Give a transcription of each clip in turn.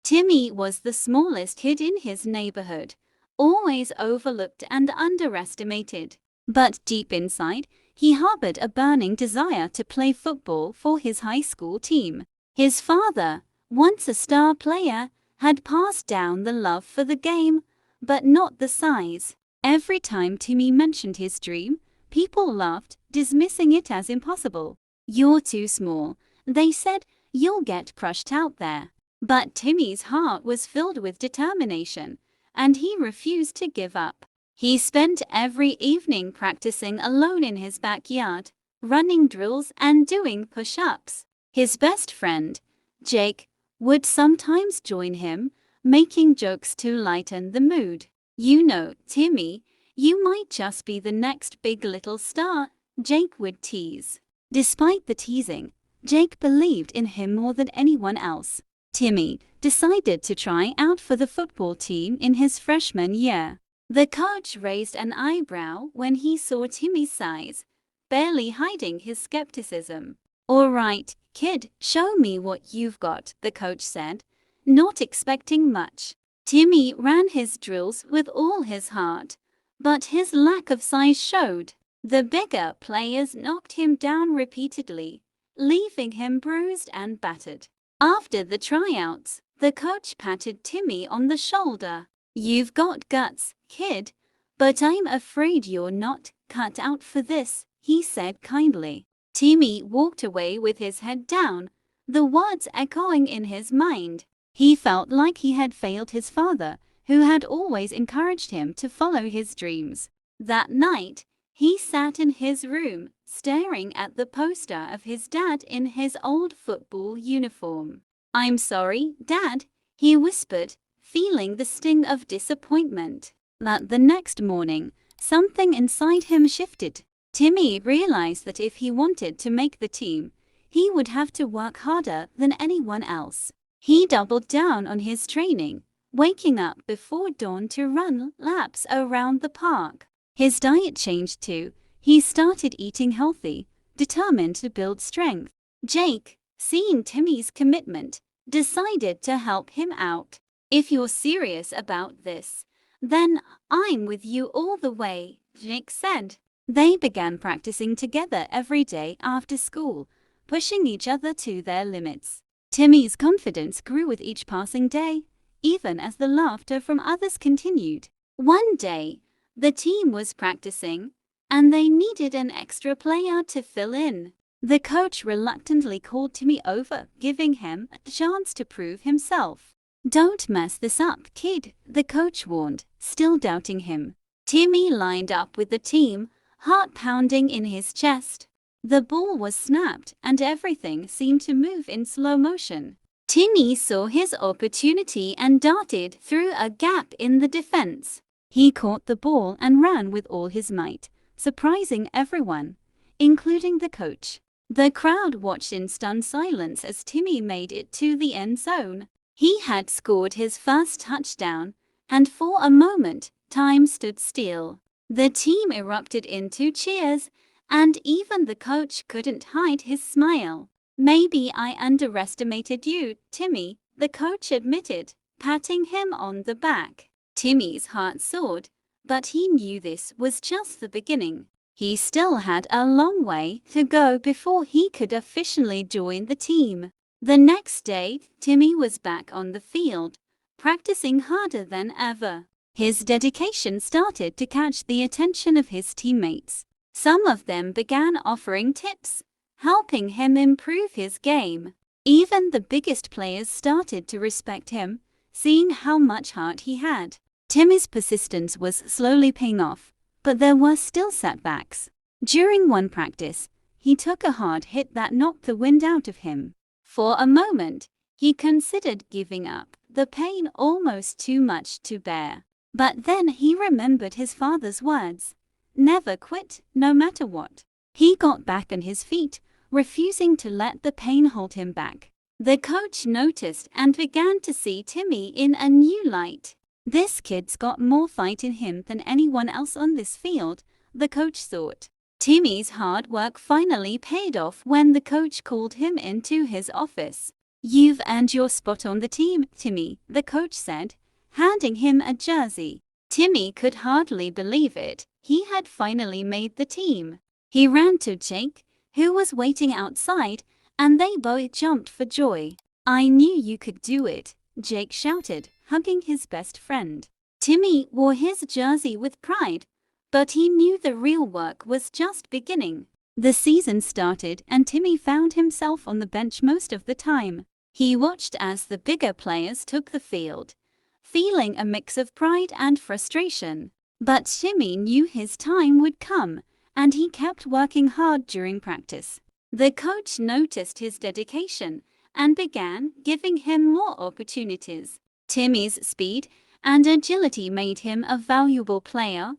Timmy was the smallest kid in his neighborhood, always overlooked and underestimated. But deep inside, he harbored a burning desire to play football for his high school team. His father, once a star player, had passed down the love for the game, but not the size. Every time Timmy mentioned his dream, people laughed, dismissing it as impossible. "You're too small," they said, "you'll get crushed out there." But Timmy's heart was filled with determination, and he refused to give up. He spent every evening practicing alone in his backyard, running drills and doing push-ups. His best friend, Jake, would sometimes join him, making jokes to lighten the mood. "You know, Timmy, you might just be the next big little star," Jake would tease. Despite the teasing, Jake believed in him more than anyone else. Timmy decided to try out for the football team in his freshman year. The coach raised an eyebrow when he saw Timmy's size, barely hiding his skepticism. "All right, kid, show me what you've got," the coach said, not expecting much. Timmy ran his drills with all his heart, but his lack of size showed. The bigger players knocked him down repeatedly, leaving him bruised and battered. After the tryouts, the coach patted Timmy on the shoulder. "You've got guts, kid, but I'm afraid you're not cut out for this," he said kindly. Timmy walked away with his head down, the words echoing in his mind. He felt like he had failed his father, who had always encouraged him to follow his dreams. That night, he sat in his room, staring at the poster of his dad in his old football uniform. "I'm sorry, Dad," he whispered, feeling the sting of disappointment. But the next morning, something inside him shifted. Timmy realized that if he wanted to make the team, he would have to work harder than anyone else. He doubled down on his training, waking up before dawn to run laps around the park. His diet changed too. He started eating healthy, determined to build strength. Jake, seeing Timmy's commitment, decided to help him out. "If you're serious about this, then I'm with you all the way," Jake said. They began practicing together every day after school, pushing each other to their limits. Timmy's confidence grew with each passing day, even as the laughter from others continued. One day, the team was practicing, and they needed an extra player to fill in. The coach reluctantly called Timmy over, giving him a chance to prove himself. "Don't mess this up, kid," the coach warned, still doubting him. Timmy lined up with the team, heart pounding in his chest. The ball was snapped, and everything seemed to move in slow motion. Timmy saw his opportunity and darted through a gap in the defense. He caught the ball and ran with all his might, surprising everyone, including the coach. The crowd watched in stunned silence as Timmy made it to the end zone. He had scored his first touchdown, and for a moment, time stood still. The team erupted into cheers, and even the coach couldn't hide his smile. "Maybe I underestimated you, Timmy," the coach admitted, patting him on the back. Timmy's heart soared, but he knew this was just the beginning. He still had a long way to go before he could officially join the team. The next day, Timmy was back on the field, practicing harder than ever. His dedication started to catch the attention of his teammates. Some of them began offering tips, helping him improve his game. Even the biggest players started to respect him, seeing how much heart he had. Timmy's persistence was slowly paying off, but there were still setbacks. During one practice, he took a hard hit that knocked the wind out of him. For a moment, he considered giving up, the pain almost too much to bear. But then he remembered his father's words, "Never quit, no matter what." He got back on his feet, refusing to let the pain hold him back. The coach noticed and began to see Timmy in a new light. "This kid's got more fight in him than anyone else on this field," the coach thought. Timmy's hard work finally paid off when the coach called him into his office. "You've earned your spot on the team, Timmy," the coach said, handing him a jersey. Timmy could hardly believe it. He had finally made the team. He ran to Jake, who was waiting outside, and they both jumped for joy. "I knew you could do it," Jake shouted, hugging his best friend. Timmy wore his jersey with pride, but he knew the real work was just beginning. The season started and Timmy found himself on the bench most of the time. He watched as the bigger players took the field, feeling a mix of pride and frustration. But Timmy knew his time would come, and he kept working hard during practice. The coach noticed his dedication and began giving him more opportunities. Timmy's speed and agility made him a valuable player,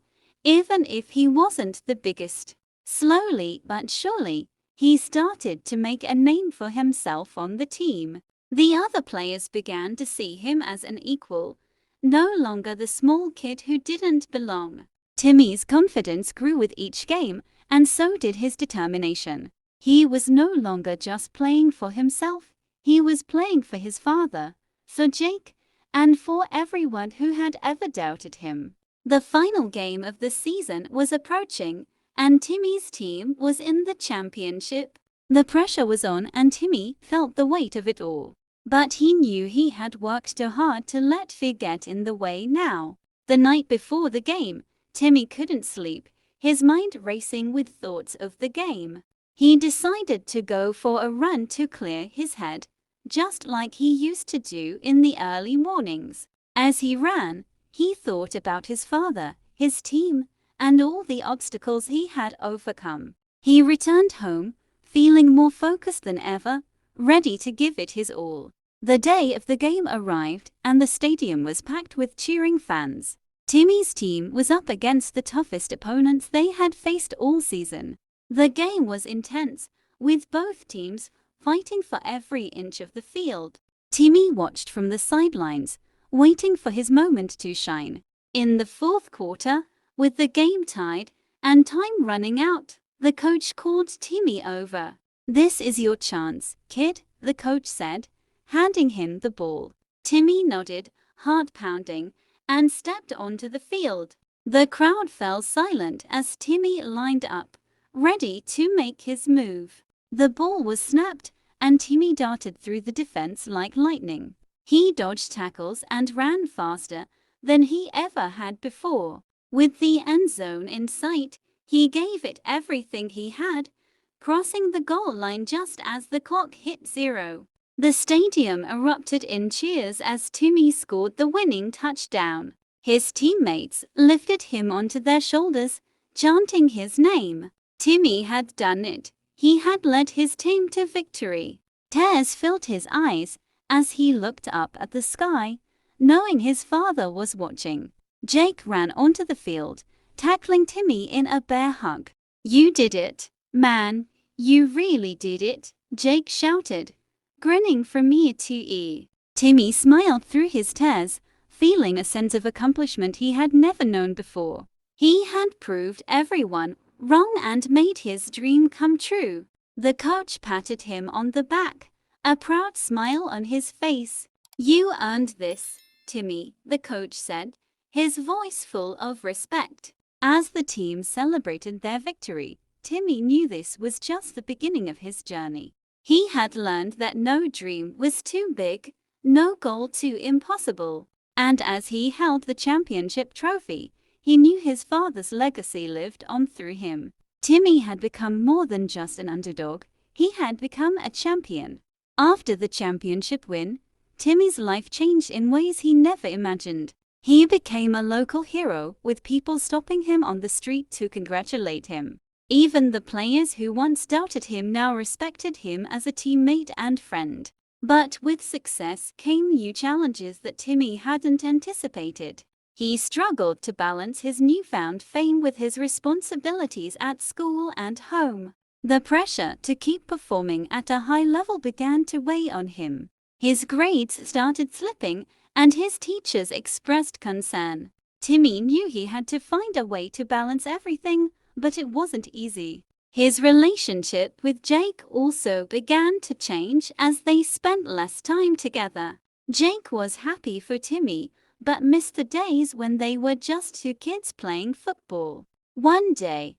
even if he wasn't the biggest. Slowly but surely, he started to make a name for himself on the team. The other players began to see him as an equal, no longer the small kid who didn't belong. Timmy's confidence grew with each game, and so did his determination. He was no longer just playing for himself, he was playing for his father, for Jake, and for everyone who had ever doubted him. The final game of the season was approaching, and Timmy's team was in the championship. The pressure was on and Timmy felt the weight of it all. But he knew he had worked too hard to let fear get in the way now. The night before the game, Timmy couldn't sleep, his mind racing with thoughts of the game. He decided to go for a run to clear his head, just like he used to do in the early mornings. As he ran, he thought about his father, his team, and all the obstacles he had overcome. He returned home, feeling more focused than ever, ready to give it his all. The day of the game arrived, and the stadium was packed with cheering fans. Timmy's team was up against the toughest opponents they had faced all season. The game was intense, with both teams fighting for every inch of the field. Timmy watched from the sidelines, waiting for his moment to shine. In the fourth quarter, with the game tied and time running out, the coach called Timmy over. "This is your chance, kid," the coach said, handing him the ball. Timmy nodded, heart pounding, and stepped onto the field. The crowd fell silent as Timmy lined up, ready to make his move. The ball was snapped, and Timmy darted through the defense like lightning. He dodged tackles and ran faster than he ever had before. With the end zone in sight, he gave it everything he had, crossing the goal line just as the clock hit 0. The stadium erupted in cheers as Timmy scored the winning touchdown. His teammates lifted him onto their shoulders, chanting his name. Timmy had done it. He had led his team to victory. Tears filled his eyes as he looked up at the sky, knowing his father was watching. Jake ran onto the field, tackling Timmy in a bear hug. "You did it, man. You really did it," Jake shouted, grinning from ear to ear. Timmy smiled through his tears, feeling a sense of accomplishment he had never known before. He had proved everyone wrong and made his dream come true. The coach patted him on the back, a proud smile on his face. "You earned this, Timmy," the coach said, his voice full of respect. As the team celebrated their victory, Timmy knew this was just the beginning of his journey. He had learned that no dream was too big, no goal too impossible. And as he held the championship trophy, he knew his father's legacy lived on through him. Timmy had become more than just an underdog, he had become a champion. After the championship win, Timmy's life changed in ways he never imagined. He became a local hero, with people stopping him on the street to congratulate him. Even the players who once doubted him now respected him as a teammate and friend. But with success came new challenges that Timmy hadn't anticipated. He struggled to balance his newfound fame with his responsibilities at school and home. The pressure to keep performing at a high level began to weigh on him. His grades started slipping, and his teachers expressed concern. Timmy knew he had to find a way to balance everything, but it wasn't easy. His relationship with Jake also began to change as they spent less time together. Jake was happy for Timmy, but missed the days when they were just two kids playing football. One day,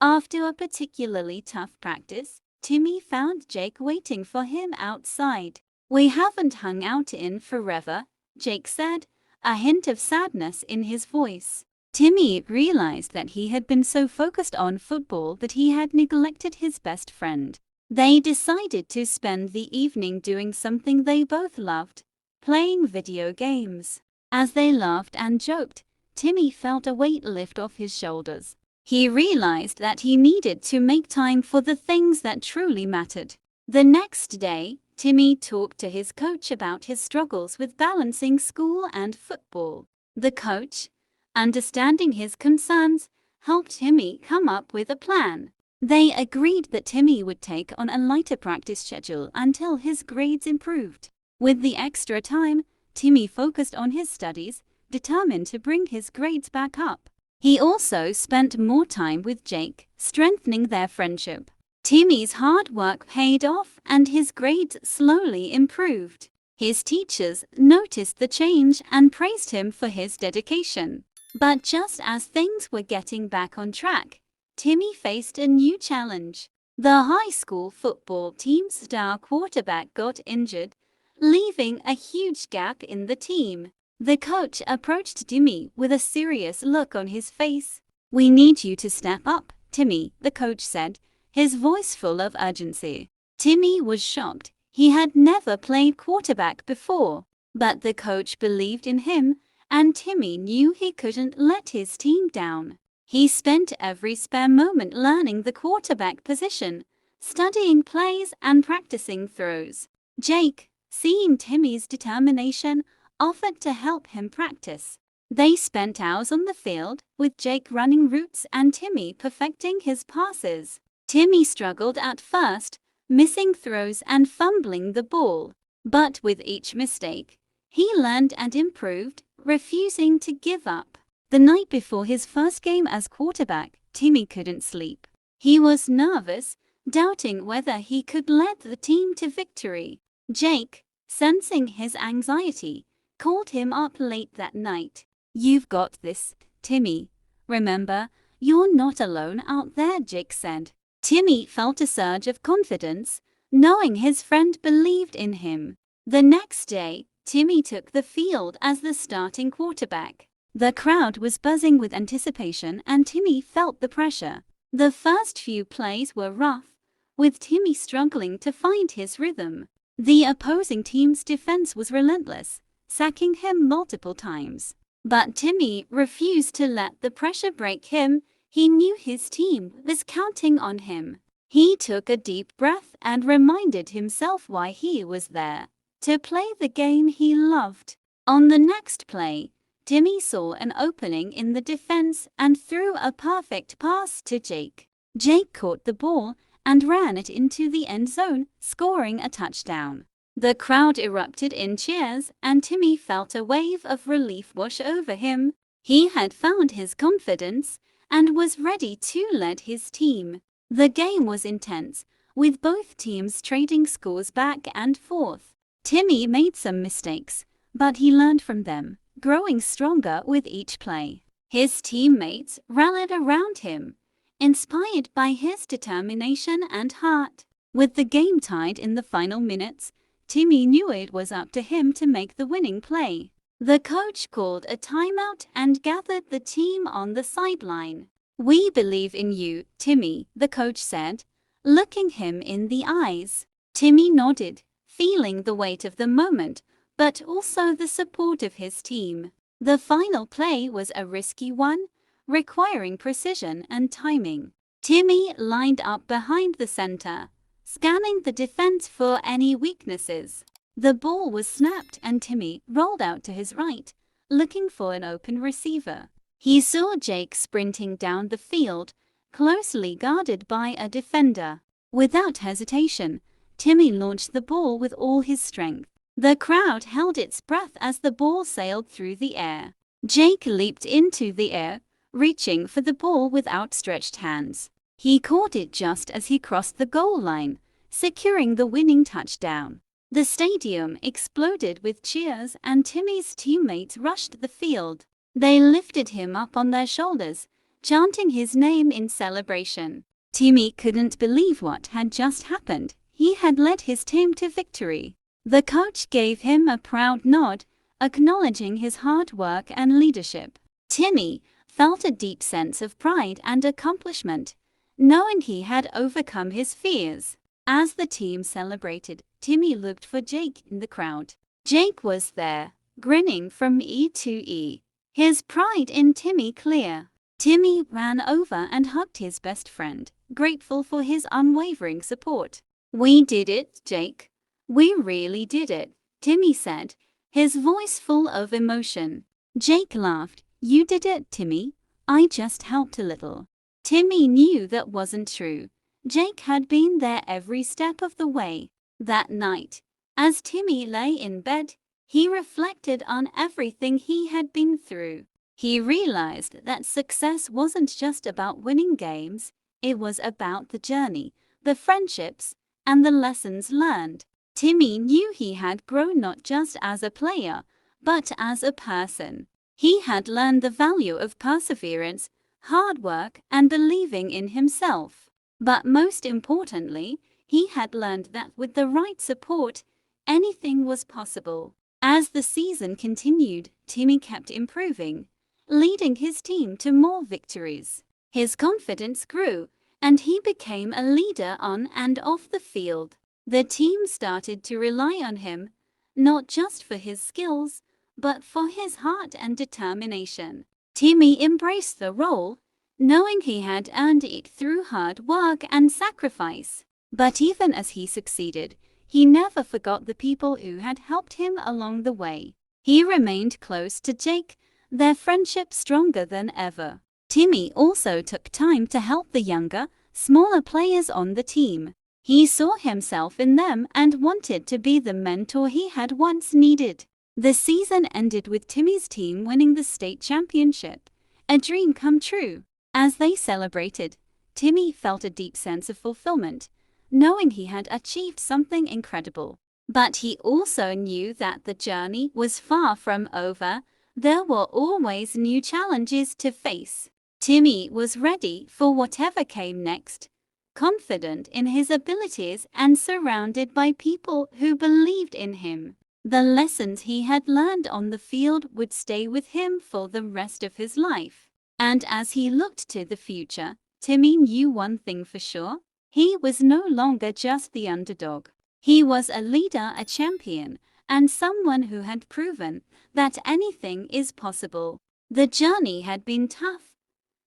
after a particularly tough practice, Timmy found Jake waiting for him outside. "We haven't hung out in forever," Jake said, a hint of sadness in his voice. Timmy realized that he had been so focused on football that he had neglected his best friend. They decided to spend the evening doing something they both loved, playing video games. As they laughed and joked, Timmy felt a weight lift off his shoulders. He realized that he needed to make time for the things that truly mattered. The next day, Timmy talked to his coach about his struggles with balancing school and football. The coach, understanding his concerns, helped Timmy come up with a plan. They agreed that Timmy would take on a lighter practice schedule until his grades improved. With the extra time, Timmy focused on his studies, determined to bring his grades back up. He also spent more time with Jake, strengthening their friendship. Timmy's hard work paid off and his grades slowly improved. His teachers noticed the change and praised him for his dedication. But just as things were getting back on track, Timmy faced a new challenge. The high school football team's star quarterback got injured, leaving a huge gap in the team. The coach approached Timmy with a serious look on his face. "We need you to step up, Timmy," the coach said, his voice full of urgency. Timmy was shocked. He had never played quarterback before, but the coach believed in him, and Timmy knew he couldn't let his team down. He spent every spare moment learning the quarterback position, studying plays and practicing throws. Jake, seeing Timmy's determination, offered to help him practice. They spent hours on the field, with Jake running routes and Timmy perfecting his passes. Timmy struggled at first, missing throws and fumbling the ball. But with each mistake, he learned and improved, refusing to give up. The night before his first game as quarterback, Timmy couldn't sleep. He was nervous, doubting whether he could lead the team to victory. Jake, sensing his anxiety, called him up late that night. "You've got this, Timmy. Remember, you're not alone out there," Jake said. Timmy felt a surge of confidence, knowing his friend believed in him. The next day, Timmy took the field as the starting quarterback. The crowd was buzzing with anticipation and Timmy felt the pressure. The first few plays were rough, with Timmy struggling to find his rhythm. The opposing team's defense was relentless, sacking him multiple times. But Timmy refused to let the pressure break him. He knew his team was counting on him. He took a deep breath and reminded himself why he was there: to play the game he loved. On the next play, Timmy saw an opening in the defense and threw a perfect pass to Jake. Jake caught the ball and ran it into the end zone, scoring a touchdown. The crowd erupted in cheers, and Timmy felt a wave of relief wash over him. He had found his confidence and was ready to lead his team. The game was intense, with both teams trading scores back and forth. Timmy made some mistakes, but he learned from them, growing stronger with each play. His teammates rallied around him, inspired by his determination and heart. With the game tied in the final minutes, Timmy knew it was up to him to make the winning play. The coach called a timeout and gathered the team on the sideline. "We believe in you, Timmy," the coach said, looking him in the eyes. Timmy nodded, feeling the weight of the moment, but also the support of his team. The final play was a risky one, requiring precision and timing. Timmy lined up behind the center, scanning the defense for any weaknesses. The ball was snapped and Timmy rolled out to his right, looking for an open receiver. He saw Jake sprinting down the field, closely guarded by a defender. Without hesitation, Timmy launched the ball with all his strength. The crowd held its breath as the ball sailed through the air. Jake leaped into the air, reaching for the ball with outstretched hands. He caught it just as he crossed the goal line, securing the winning touchdown. The stadium exploded with cheers and Timmy's teammates rushed the field. They lifted him up on their shoulders, chanting his name in celebration. Timmy couldn't believe what had just happened. He had led his team to victory. The coach gave him a proud nod, acknowledging his hard work and leadership. Timmy felt a deep sense of pride and accomplishment, knowing he had overcome his fears. As the team celebrated, Timmy looked for Jake in the crowd. Jake was there, grinning from ear to ear, his pride in Timmy clear. Timmy ran over and hugged his best friend, grateful for his unwavering support. "We did it, Jake. We really did it," Timmy said, his voice full of emotion. Jake laughed. "You did it, Timmy. I just helped a little." Timmy knew that wasn't true. Jake had been there every step of the way. That night, as Timmy lay in bed, he reflected on everything he had been through. He realized that success wasn't just about winning games, it was about the journey, the friendships, and the lessons learned. Timmy knew he had grown not just as a player, but as a person. He had learned the value of perseverance, hard work, and believing in himself. But most importantly, he had learned that with the right support, anything was possible. As the season continued, Timmy kept improving, leading his team to more victories. His confidence grew, and he became a leader on and off the field. The team started to rely on him, not just for his skills, but for his heart and determination. Timmy embraced the role, knowing he had earned it through hard work and sacrifice. But even as he succeeded, he never forgot the people who had helped him along the way. He remained close to Jake, their friendship stronger than ever. Timmy also took time to help the younger, smaller players on the team. He saw himself in them and wanted to be the mentor he had once needed. The season ended with Timmy's team winning the state championship, a dream come true. As they celebrated, Timmy felt a deep sense of fulfillment, knowing he had achieved something incredible. But he also knew that the journey was far from over. There were always new challenges to face. Timmy was ready for whatever came next, confident in his abilities and surrounded by people who believed in him. The lessons he had learned on the field would stay with him for the rest of his life. And as he looked to the future, Timmy knew one thing for sure. He was no longer just the underdog. He was a leader, a champion, and someone who had proven that anything is possible. The journey had been tough,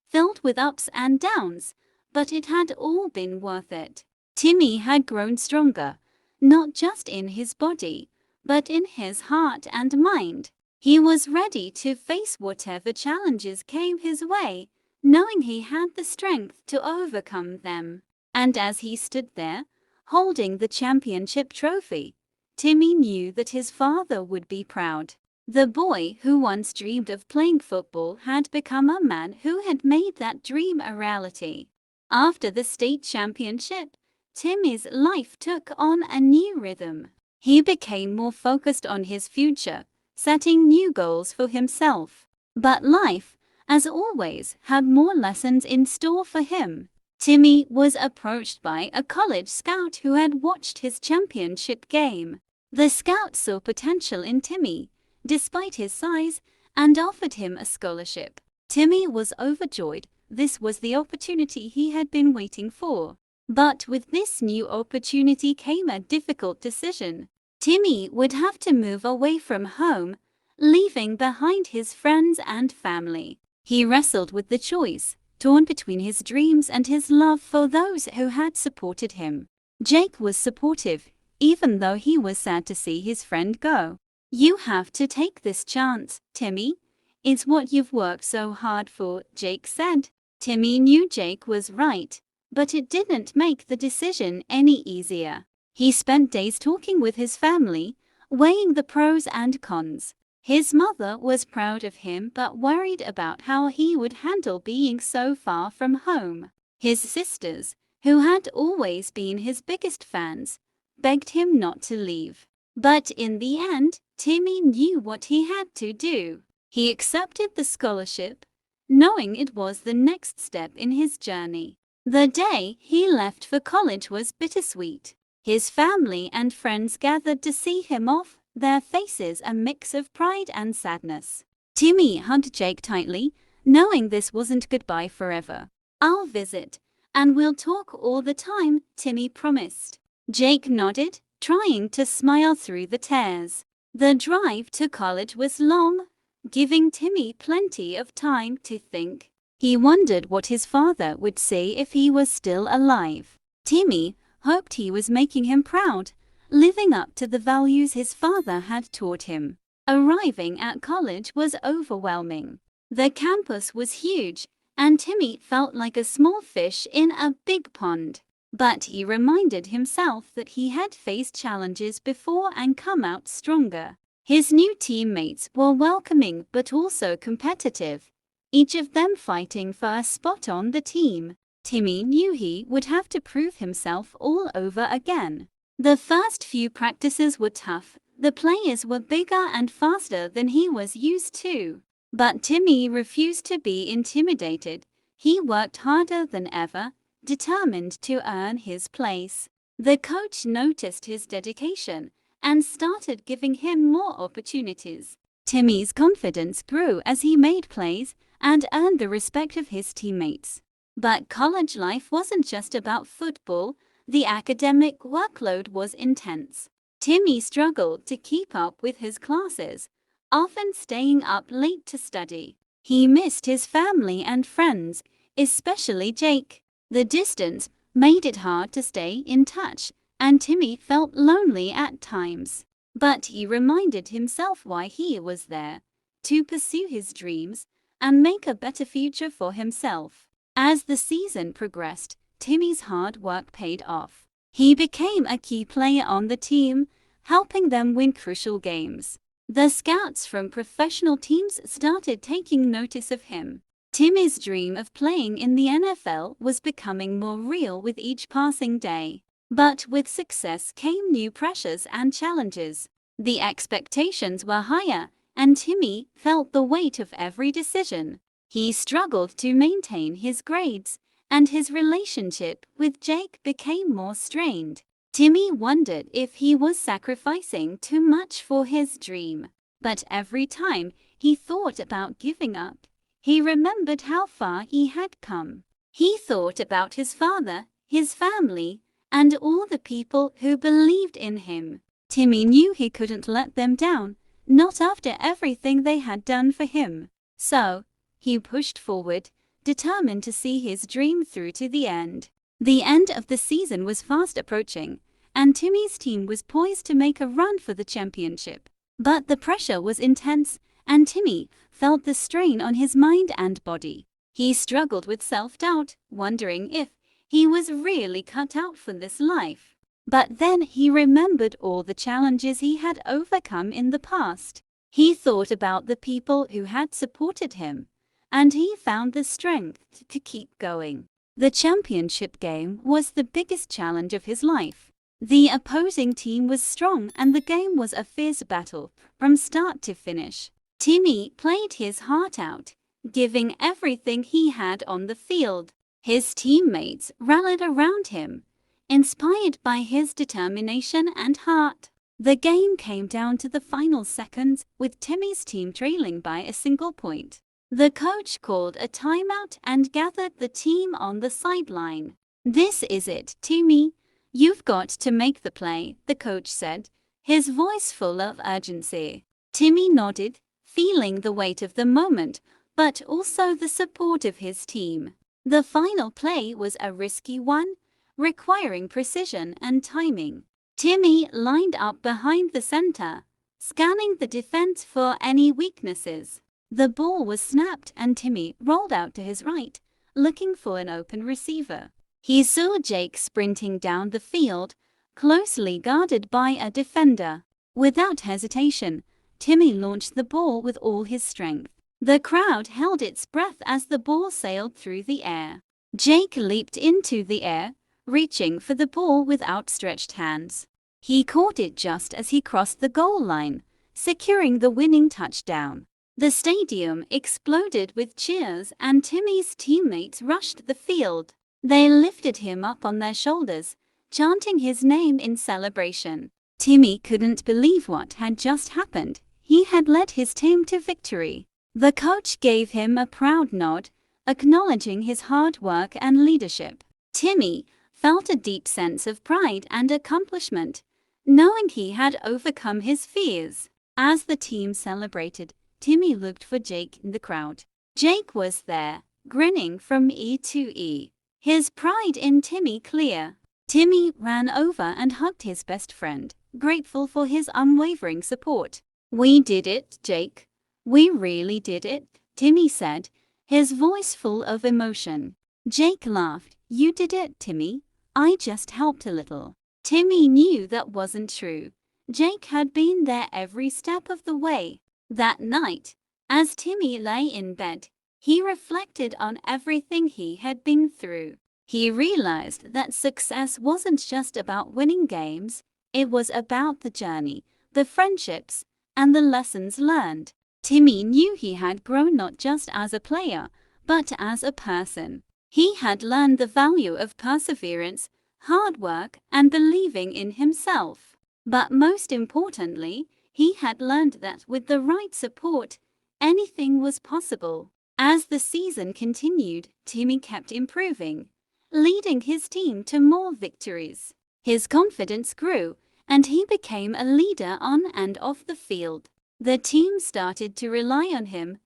filled with ups and downs, but it had all been worth it. Timmy had grown stronger, not just in his body, but in his heart and mind. He was ready to face whatever challenges came his way, knowing he had the strength to overcome them. And as he stood there, holding the championship trophy, Timmy knew that his father would be proud. The boy who once dreamed of playing football had become a man who had made that dream a reality. After the state championship, Timmy's life took on a new rhythm. He became more focused on his future, setting new goals for himself. But life, as always, had more lessons in store for him. Timmy was approached by a college scout who had watched his championship game. The scout saw potential in Timmy, despite his size, and offered him a scholarship. Timmy was overjoyed. This was the opportunity he had been waiting for. But with this new opportunity came a difficult decision. Timmy would have to move away from home, leaving behind his friends and family. He wrestled with the choice, torn between his dreams and his love for those who had supported him. Jake was supportive, even though he was sad to see his friend go. "You have to take this chance, Timmy. It's what you've worked so hard for," Jake said. Timmy knew Jake was right, but it didn't make the decision any easier. He spent days talking with his family, weighing the pros and cons. His mother was proud of him but worried about how he would handle being so far from home. His sisters, who had always been his biggest fans, begged him not to leave. But in the end, Timmy knew what he had to do. He accepted the scholarship, knowing it was the next step in his journey. The day he left for college was bittersweet. His family and friends gathered to see him off, their faces a mix of pride and sadness. Timmy hugged Jake tightly, knowing this wasn't goodbye forever. "I'll visit, and we'll talk all the time," Timmy promised. Jake nodded, trying to smile through the tears. The drive to college was long, giving Timmy plenty of time to think. He wondered what his father would say if he was still alive. Timmy hoped he was making him proud, living up to the values his father had taught him. Arriving at college was overwhelming. The campus was huge, and Timmy felt like a small fish in a big pond. But he reminded himself that he had faced challenges before and come out stronger. His new teammates were welcoming but also competitive, each of them fighting for a spot on the team. Timmy knew he would have to prove himself all over again. The first few practices were tough. The players were bigger and faster than he was used to. But Timmy refused to be intimidated. He worked harder than ever, determined to earn his place. The coach noticed his dedication and started giving him more opportunities. Timmy's confidence grew as he made plays and earned the respect of his teammates. But college life wasn't just about football. The academic workload was intense. Timmy struggled to keep up with his classes, often staying up late to study. He missed his family and friends, especially Jake. The distance made it hard to stay in touch, and Timmy felt lonely at times. But he reminded himself why he was there: to pursue his dreams and make a better future for himself. As the season progressed, Timmy's hard work paid off. He became a key player on the team, helping them win crucial games. The scouts from professional teams started taking notice of him. Timmy's dream of playing in the NFL was becoming more real with each passing day. But with success came new pressures and challenges. The expectations were higher, and Timmy felt the weight of every decision. He struggled to maintain his grades, and his relationship with Jake became more strained. Timmy wondered if he was sacrificing too much for his dream. But every time he thought about giving up, he remembered how far he had come. He thought about his father, his family, and all the people who believed in him. Timmy knew he couldn't let them down, not after everything they had done for him. So he pushed forward, determined to see his dream through to the end. The end of the season was fast approaching, and Timmy's team was poised to make a run for the championship. But the pressure was intense, and Timmy felt the strain on his mind and body. He struggled with self-doubt, wondering if he was really cut out for this life. But then he remembered all the challenges he had overcome in the past. He thought about the people who had supported him, and he found the strength to keep going. The championship game was the biggest challenge of his life. The opposing team was strong, and the game was a fierce battle from start to finish. Timmy played his heart out, giving everything he had on the field. His teammates rallied around him, inspired by his determination and heart. The game came down to the final seconds, with Timmy's team trailing by a single point. The coach called a timeout and gathered the team on the sideline. "This is it, Timmy. You've got to make the play," the coach said, his voice full of urgency. Timmy nodded, feeling the weight of the moment, but also the support of his team. The final play was a risky one, requiring precision and timing. Timmy lined up behind the center, scanning the defense for any weaknesses. The ball was snapped and Timmy rolled out to his right, looking for an open receiver. He saw Jake sprinting down the field, closely guarded by a defender. Without hesitation, Timmy launched the ball with all his strength. The crowd held its breath as the ball sailed through the air. Jake leaped into the air, reaching for the ball with outstretched hands. He caught it just as he crossed the goal line, securing the winning touchdown. The stadium exploded with cheers and Timmy's teammates rushed the field. They lifted him up on their shoulders, chanting his name in celebration. Timmy couldn't believe what had just happened. He had led his team to victory. The coach gave him a proud nod, acknowledging his hard work and leadership. Timmy felt a deep sense of pride and accomplishment, knowing he had overcome his fears. As the team celebrated, Timmy looked for Jake in the crowd. Jake was there, grinning from ear to ear, his pride in Timmy clear. Timmy ran over and hugged his best friend, grateful for his unwavering support. "We did it, Jake. We really did it," Timmy said, his voice full of emotion. Jake laughed. "You did it, Timmy. I just helped a little." Timmy knew that wasn't true. Jake had been there every step of the way. That night, as Timmy lay in bed, he reflected on everything he had been through. He realized that success wasn't just about winning games, it was about the journey, the friendships, and the lessons learned. Timmy knew he had grown not just as a player, but as a person. He had learned the value of perseverance, hard work, and believing in himself. But most importantly, he had learned that with the right support, anything was possible. As the season continued, Timmy kept improving, leading his team to more victories. His confidence grew, and he became a leader on and off the field. The team started to rely on him,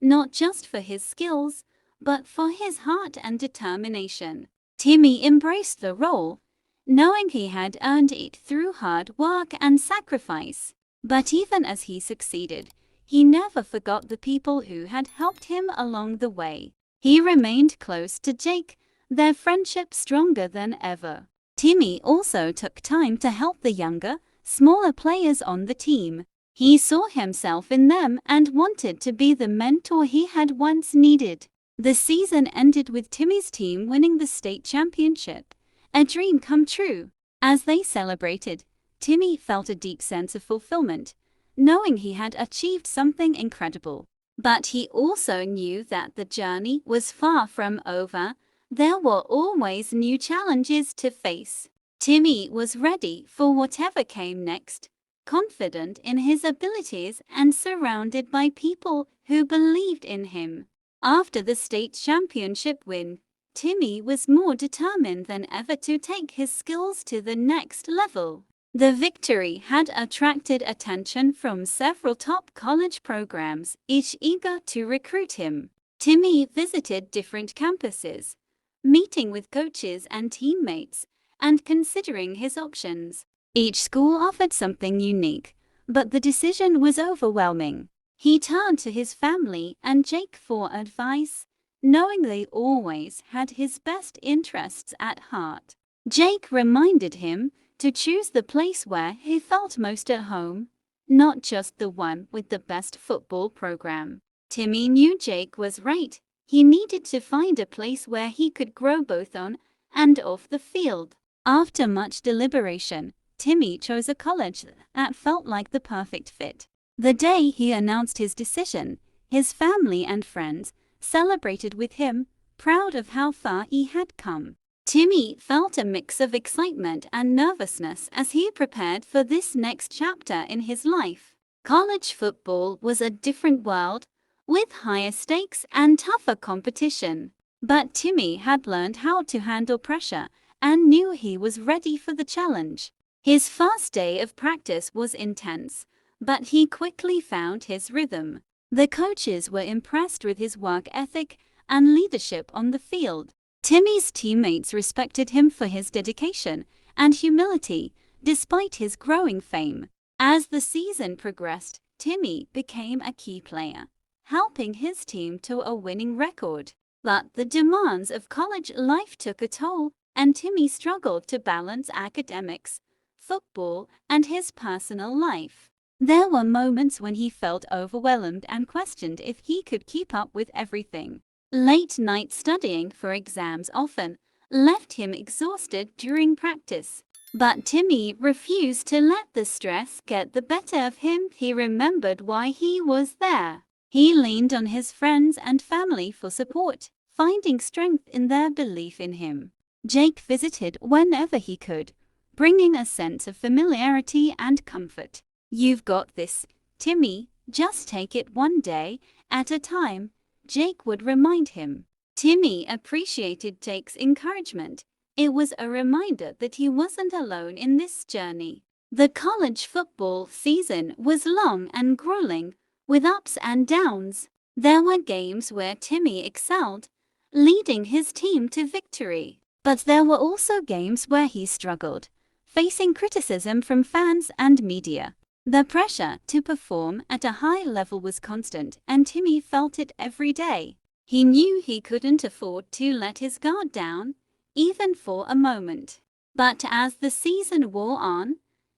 not just for his skills, but for his heart and determination. Timmy embraced the role, knowing he had earned it through hard work and sacrifice. But even as he succeeded, he never forgot the people who had helped him along the way. He remained close to Jake, their friendship stronger than ever. Timmy also took time to help the younger, smaller players on the team. He saw himself in them and wanted to be the mentor he had once needed. The season ended with Timmy's team winning the state championship, a dream come true. As they celebrated, Timmy felt a deep sense of fulfillment, knowing he had achieved something incredible. But he also knew that the journey was far from over. There were always new challenges to face. Timmy was ready for whatever came next, confident in his abilities and surrounded by people who believed in him. After the state championship win, Timmy was more determined than ever to take his skills to the next level. The victory had attracted attention from several top college programs, each eager to recruit him. Timmy visited different campuses, meeting with coaches and teammates, and considering his options. Each school offered something unique, but the decision was overwhelming. He turned to his family and Jake for advice, knowing they always had his best interests at heart. Jake reminded him to choose the place where he felt most at home, not just the one with the best football program. Timmy knew Jake was right. He needed to find a place where he could grow both on and off the field. After much deliberation, Timmy chose a college that felt like the perfect fit. The day he announced his decision, his family and friends celebrated with him, proud of how far he had come. Timmy felt a mix of excitement and nervousness as he prepared for this next chapter in his life. College football was a different world, with higher stakes and tougher competition. But Timmy had learned how to handle pressure and knew he was ready for the challenge. His first day of practice was intense, but he quickly found his rhythm. The coaches were impressed with his work ethic and leadership on the field. Timmy's teammates respected him for his dedication and humility, despite his growing fame. As the season progressed, Timmy became a key player, helping his team to a winning record. But the demands of college life took a toll, and Timmy struggled to balance academics, football, and his personal life. There were moments when he felt overwhelmed and questioned if he could keep up with everything. Late night studying for exams often left him exhausted during practice. But Timmy refused to let the stress get the better of him. He remembered why he was there. He leaned on his friends and family for support, finding strength in their belief in him. Jake visited whenever he could, bringing a sense of familiarity and comfort. "You've got this, Timmy, just take it one day at a time," Jake would remind him. Timmy appreciated Jake's encouragement. It was a reminder that he wasn't alone in this journey. The college football season was long and grueling, with ups and downs. There were games where Timmy excelled, leading his team to victory. But there were also games where he struggled, facing criticism from fans and media. The pressure to perform at a high level was constant, and Timmy felt it every day. He knew he couldn't afford to let his guard down, even for a moment. But as the season wore on,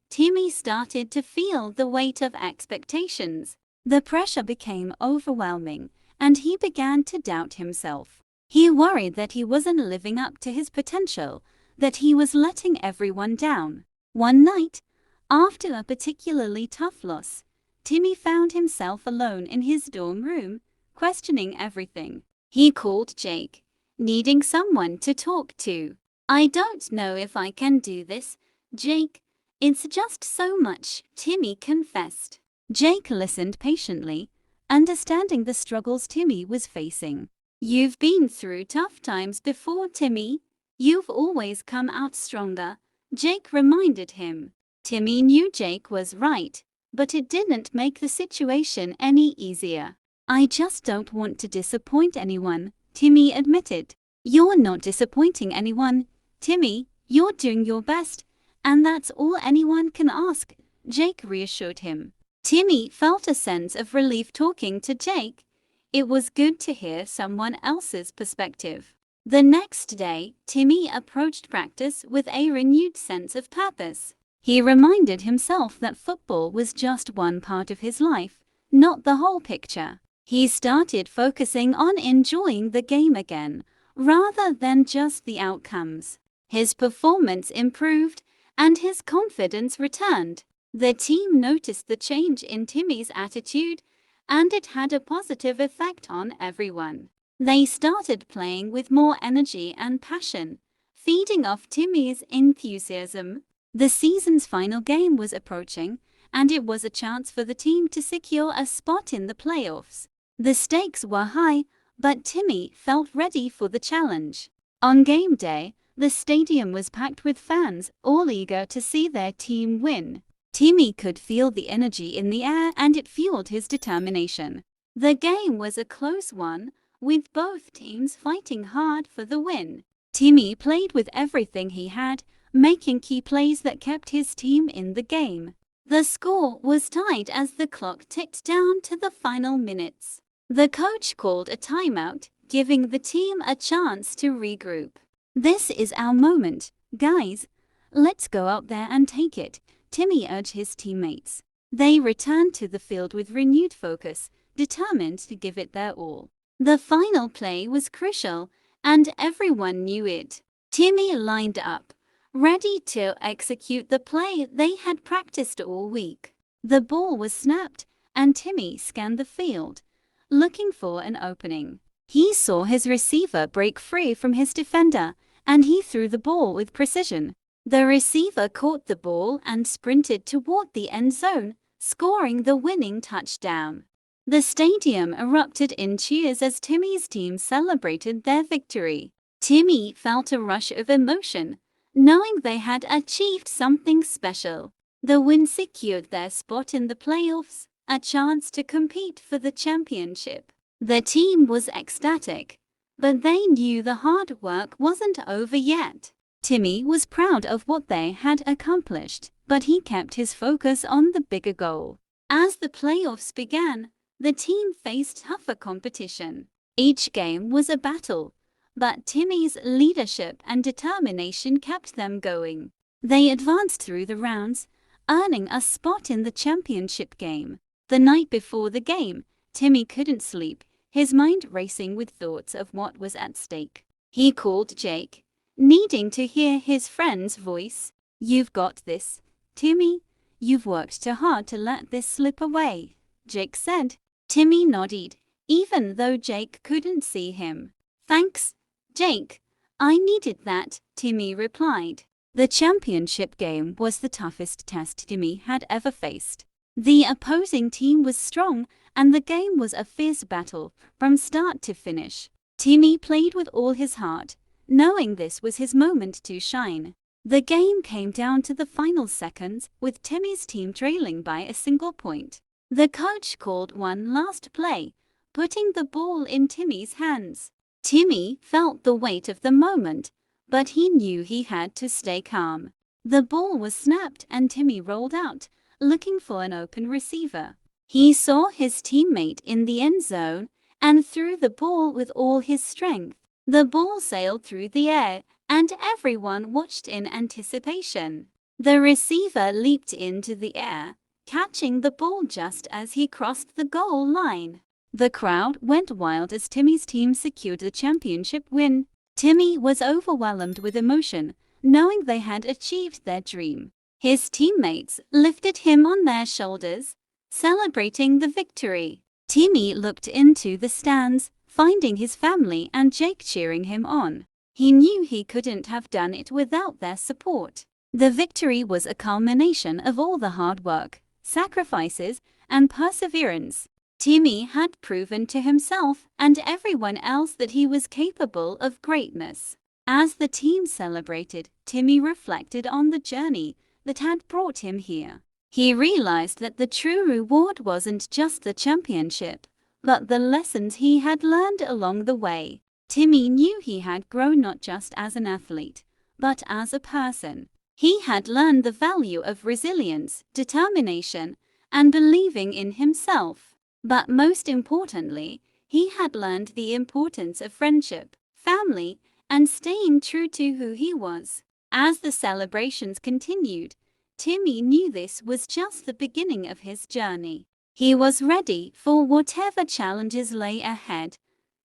Timmy started to feel the weight of expectations. The pressure became overwhelming, and he began to doubt himself. He worried that he wasn't living up to his potential, that he was letting everyone down. One night, after a particularly tough loss, Timmy found himself alone in his dorm room, questioning everything. He called Jake, needing someone to talk to. "I don't know if I can do this, Jake. It's just so much," Timmy confessed. Jake listened patiently, understanding the struggles Timmy was facing. "You've been through tough times before, Timmy. You've always come out stronger," Jake reminded him. Timmy knew Jake was right, but it didn't make the situation any easier. "I just don't want to disappoint anyone," Timmy admitted. "You're not disappointing anyone, Timmy. You're doing your best, and that's all anyone can ask," Jake reassured him. Timmy felt a sense of relief talking to Jake. It was good to hear someone else's perspective. The next day, Timmy approached practice with a renewed sense of purpose. He reminded himself that football was just one part of his life, not the whole picture. He started focusing on enjoying the game again, rather than just the outcomes. His performance improved, and his confidence returned. The team noticed the change in Timmy's attitude, and it had a positive effect on everyone. They started playing with more energy and passion, feeding off Timmy's enthusiasm. The season's final game was approaching, and it was a chance for the team to secure a spot in the playoffs. The stakes were high, but Timmy felt ready for the challenge. On game day, the stadium was packed with fans, all eager to see their team win. Timmy could feel the energy in the air, and it fueled his determination. The game was a close one, with both teams fighting hard for the win. Timmy played with everything he had, making key plays that kept his team in the game. The score was tied as the clock ticked down to the final minutes. The coach called a timeout, giving the team a chance to regroup. "This is our moment, guys. Let's go out there and take it," Timmy urged his teammates. They returned to the field with renewed focus, determined to give it their all. The final play was crucial, and everyone knew it. Timmy lined up, ready to execute the play they had practiced all week. The ball was snapped, and Timmy scanned the field, looking for an opening. He saw his receiver break free from his defender, and he threw the ball with precision. The receiver caught the ball and sprinted toward the end zone, scoring the winning touchdown. The stadium erupted in cheers as Timmy's team celebrated their victory. Timmy felt a rush of emotion, knowing they had achieved something special. The win secured their spot in the playoffs, a chance to compete for the championship. The team was ecstatic, but they knew the hard work wasn't over yet. Timmy was proud of what they had accomplished, but he kept his focus on the bigger goal. As the playoffs began, the team faced tougher competition. Each game was a battle, but Timmy's leadership and determination kept them going. They advanced through the rounds, earning a spot in the championship game. The night before the game, Timmy couldn't sleep. his mind racing with thoughts of what was at stake. He called Jake, needing to hear his friend's voice. "You've got this, Timmy. You've worked too hard to let this slip away," Jake said. Timmy nodded, even though Jake couldn't see him. "Thanks, Jake. I needed that," Timmy replied. The championship game was the toughest test Timmy had ever faced. The opposing team was strong, and the game was a fierce battle from start to finish. Timmy played with all his heart, knowing this was his moment to shine. The game came down to the final seconds, with Timmy's team trailing by a single point. The coach called one last play, putting the ball in Timmy's hands. Timmy felt the weight of the moment, but he knew he had to stay calm. The ball was snapped and Timmy rolled out, looking for an open receiver. He saw his teammate in the end zone and threw the ball with all his strength. The ball sailed through the air, and everyone watched in anticipation. The receiver leaped into the air, catching the ball just as he crossed the goal line. The crowd went wild as Timmy's team secured the championship win. Timmy was overwhelmed with emotion, knowing they had achieved their dream. His teammates lifted him on their shoulders, celebrating the victory. Timmy looked into the stands, finding his family and Jake cheering him on. He knew he couldn't have done it without their support. The victory was a culmination of all the hard work, sacrifices, and perseverance. Timmy had proven to himself and everyone else that he was capable of greatness. As the team celebrated, Timmy reflected on the journey that had brought him here. He realized that the true reward wasn't just the championship, but the lessons he had learned along the way. Timmy knew he had grown not just as an athlete, but as a person. He had learned the value of resilience, determination, and believing in himself. But most importantly, he had learned the importance of friendship, family, and staying true to who he was. As the celebrations continued, Timmy knew this was just the beginning of his journey. He was ready for whatever challenges lay ahead,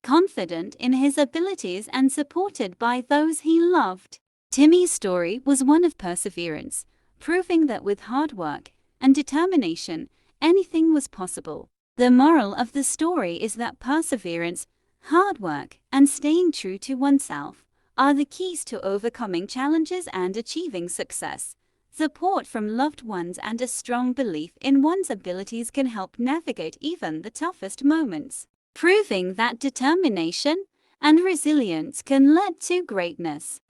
confident in his abilities and supported by those he loved. Timmy's story was one of perseverance, proving that with hard work and determination, anything was possible. The moral of the story is that perseverance, hard work, and staying true to oneself are the keys to overcoming challenges and achieving success. Support from loved ones and a strong belief in one's abilities can help navigate even the toughest moments, proving that determination and resilience can lead to greatness.